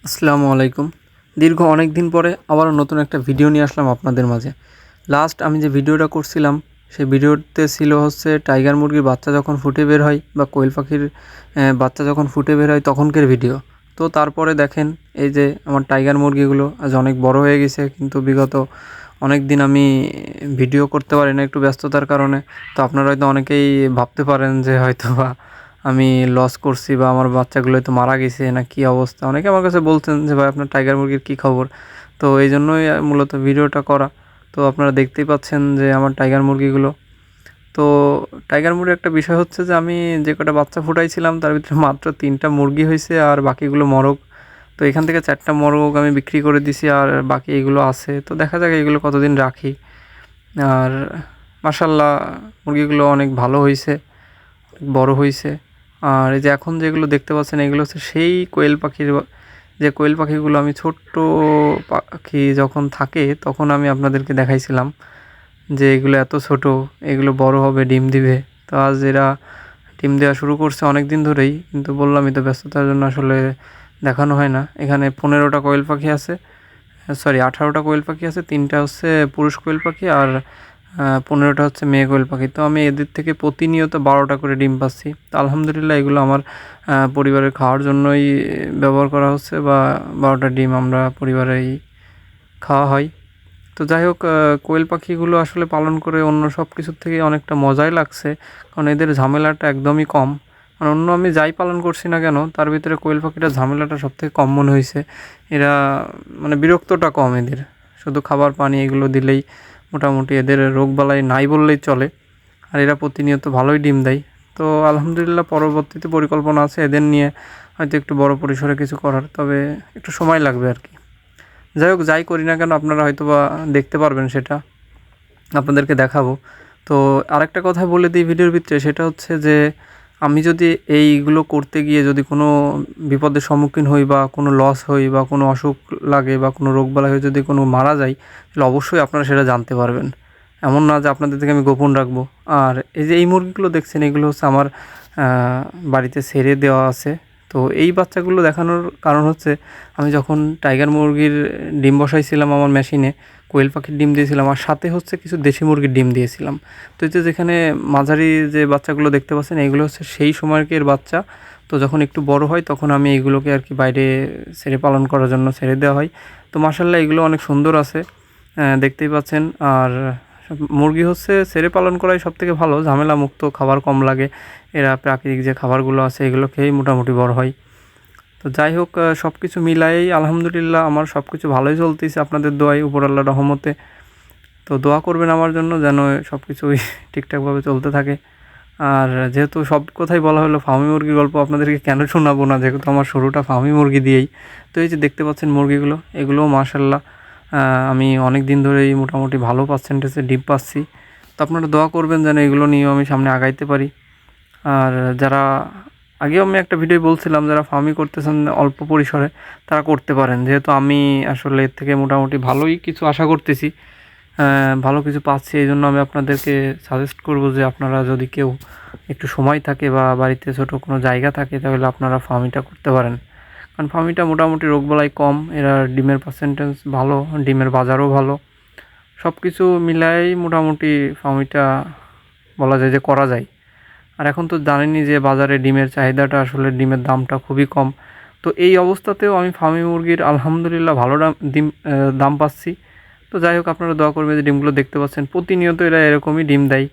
আসসালামু আলাইকুম। দীর্ঘ অনেক দিন পরে আবারও নতুন একটা ভিডিও নিয়ে আসলাম আপনাদের মাঝে। লাস্ট আমি যে ভিডিওটা করছিলাম, সেই ভিডিওতে ছিল হচ্ছে টাইগার মুরগির বাচ্চা যখন ফুটে বের হয় বা কোয়েল পাখির বাচ্চা যখন ফুটে বের হয় তখনকার ভিডিও। তো তারপরে দেখেন এই যে আমার টাইগার মুরগিগুলো আজ অনেক বড় হয়ে গেছে, কিন্তু বিগত অনেক দিন আমি ভিডিও করতে পারি না একটু ব্যস্ততার কারণে। তো আপনারা হয়তো অনেকেই ভাবতে পারেন যে হয়তোবা আমি লস করছি বা আমার বাচ্চাগুলো হয়তো মারা গেছে না কি অবস্থা। অনেকে আমার কাছে বলছেন যে ভাই আপনার টাইগার মুরগির কী খবর। তো এই জন্যই মূলত ভিডিওটা করা। তো আপনারা দেখতেই পাচ্ছেন যে আমার টাইগার মুরগিগুলো। তো টাইগার মুরগির একটা বিষয় হচ্ছে যে আমি যে কটা বাচ্চা ফুটাইছিলাম তার ভিতরে মাত্র 3টা মুরগি হয়েছে আর বাকিগুলো মরগ। তো এখান থেকে 4টা মরগ আমি বিক্রি করে দিছি আর বাকি এগুলো আছে। তো দেখা যাক এগুলো কতদিন রাখি। আর মাশাআল্লাহ মুরগিগুলো অনেক ভালো হইছে, বড় হইছে। আর এই যে এখন যেগুলো দেখতে পাচ্ছেন এগুলো হচ্ছে সেই কোয়েল পাখির যে কোয়েল পাখিগুলো আমি ছোট্ট পাখি যখন থাকে তখন আমি আপনাদেরকে দেখাইছিলাম যে এগুলো এত ছোট, এগুলো বড় হবে, ডিম দিবে। তো আজ এরা ডিম দেওয়া শুরু করছে অনেক দিন ধরেই, কিন্তু বললামই তো ব্যস্ততার জন্য আসলে দেখানো হয় না। এখানে 15টা কোয়েল পাখি আছে, সরি 18টা কোয়েল পাখি আছে, 3টা হচ্ছে পুরুষ কোয়েল পাখি আর 15টা হচ্ছে মেয়ে কোয়েল পাখি। তো আমি এদের থেকে প্রতিনিয়ত 12টা করে ডিম পাচ্ছি। তো আলহামদুলিল্লাহ এগুলো আমার পরিবারের খাওয়ার জন্যই ব্যবহার করা হচ্ছে, বা 12টা ডিম আমরা পরিবারেই খাওয়া হয়। তো যাই হোক, কোয়েল পাখিগুলো আসলে পালন করে অন্য সব কিছুর থেকে অনেকটা মজাই লাগছে, কারণ এদের ঝামেলাটা একদমই কম। আর অন্য আমি যাই পালন করছি না কেন তার ভিতরে কোয়েল পাখিটার ঝামেলাটা সবথেকে কম মনে হয়েছে। এরা মানে বিরক্তটা কম এদের, শুধু খাবার পানি এগুলো দিলেই মোটামুটি এদের রোগবালাই নাই বললেই চলে। আর এরা প্রতিনিয়ত ভালোই ডিম দেয়। তো আলহামদুলিল্লাহ পরবর্তীতে পরিকল্পনা আছে এদের নিয়ে হয়তো একটু বড় পরিসরে কিছু করার, তবে একটু সময় লাগবে আর কি। যাই হোক, যাই করি না কেন আপনারা হয়তোবা দেখতে পারবেন, সেটা আপনাদেরকে দেখাবো। তো আরেকটা কথা বলে দিই ভিডিওর ভিতরে, সেটা হচ্ছে যে আমি যদি এইগুলো করতে গিয়ে যদি কোনো বিপদের সম্মুখীন হই বা কোনো লস হই বা কোনো অসুখ লাগে বা কোনো রোগবালাই হয়ে যদি কোনো মারা যায়, তাহলে অবশ্যই আপনারা সেটা জানতে পারবেন। এমন না যে আপনাদের থেকে আমি গোপন রাখবো। আর এই যে এই মুরগিগুলো দেখছেন এগুলো হচ্ছে আমার বাড়িতে ছেড়ে দেওয়া আছে। তো এই বাচ্চাগুলো দেখানোর কারণ হচ্ছে আমি যখন টাইগার মুরগির ডিম বসাইছিলাম আমার মেশিনে, কোয়েল পাখির ডিম দিয়েছিলাম আর সাথে হচ্ছে কিছু দেশি মুরগির ডিম দিয়েছিলাম। তো এই যে যেখানে মাঝারি যে বাচ্চাগুলো দেখতে পাচ্ছেন এগুলো হচ্ছে সেই সময়কের বাচ্চা। তো যখন একটু বড় হয় তখন আমি এইগুলোকে আর কি বাইরে ছেড়ে পালন করার জন্য ছেড়ে দেওয়া হয়। তো মাশাআল্লাহ এগুলো অনেক সুন্দর আছে, দেখতেই পাচ্ছেন। আর মুরগি হচ্ছে ছেড়ে পালন করাই সবথেকে ভালো, ঝামেলা মুক্ত, খাবার কম লাগে। এরা প্রাকৃতিক যে খাবারগুলো আছে এগুলো খেয়েই মোটামুটি বড় হয়। তো যাই হোক, সব কিছু মিলায়েই আলহামদুলিল্লাহ আমার সব কিছু ভালোই চলতেছে আপনাদের দোয়ায়, উপর আল্লাহর রহমতে। তো দোয়া করবেন আমার জন্য যেন সব কিছুই ঠিকঠাকভাবে চলতে থাকে। আর যেহেতু সব কথাই বলা হলো ফার্মি মুরগির গল্প, আপনাদেরকে কেন শোনাবো না, যেহেতু আমার শুরুটা ফার্মি মুরগি দিয়েই। তো এই যে দেখতে পাচ্ছেন মুরগিগুলো, এগুলোও মাশাআল্লাহ আমি অনেক দিন ধরেই মোটামুটি ভালো পার্সেন্টেজে ডিম পাচ্ছি। তো আপনারা দোয়া করবেন যেন এগুলো নিয়েও আমি সামনে আগাইতে পারি। আর যারা আগেও আমি একটা ভিডিও বলছিলাম যারা ফার্মিং করতেছেন অল্প পরিসরে তারা করতে পারেন, যেহেতু আমি আসলে এর থেকে মোটামুটি ভালোই কিছু আশা করতেছি, ভালো কিছু পাচ্ছি। এই জন্য আমি আপনাদেরকে সাজেস্ট করব যে আপনারা যদি কেউ একটু সময় থাকে বা বাড়িতে ছোট কোনো জায়গা থাকে তাহলে আপনারা ফার্মিংটা করতে পারেন, কারণ ফার্মিংটা মোটামুটি রোগবালাই কম, এরা ডিমের পার্সেন্টেজ ভালো, ডিমের বাজারও ভালো। সব কিছু মিলাই মোটামুটি ফার্মিংটা বলা যায় যে করা যায়। আর এখন তো জানেনই যে বাজারে ডিমের চাহিদাটা, আসলে ডিমের দামটা খুবই কম। তো এই অবস্থাতেও আমি ফার্মি মুরগির আলহামদুলিল্লাহ ভালো দাম পাচ্ছি। তো যাই হোক, আপনারা দোয়া করবেন যে ডিমগুলো দেখতে পাচ্ছেন প্রতিনিয়ত এরা এরকমই ডিম দেয়।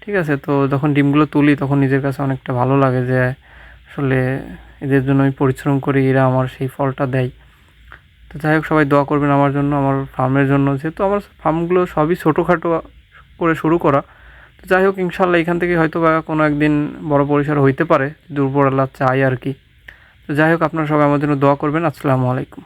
ঠিক আছে, তো যখন ডিমগুলো তুলি তখন নিজের কাছে অনেকটা ভালো লাগে যে আসলে এদের জন্য আমি পরিশ্রম করি, এরা আমার সেই ফলটা দেয়। তো যাই হোক, সবাই দোয়া করবেন আমার জন্য, আমার ফার্মের জন্য, যেহেতু আমার ফার্মগুলো সবই ছোটোখাটো করে শুরু করা। তো যাই হোক, ইনশাল্লাহ এখান থেকে হয়তো বা কোনো একদিন বড় পরিসর হইতে পারে, দুর্বল আল্লাহ চাই আর কি। তো যাই হোক, আপনারা সবাই আমার জন্য দোয়া করবেন। আসসালামু আলাইকুম।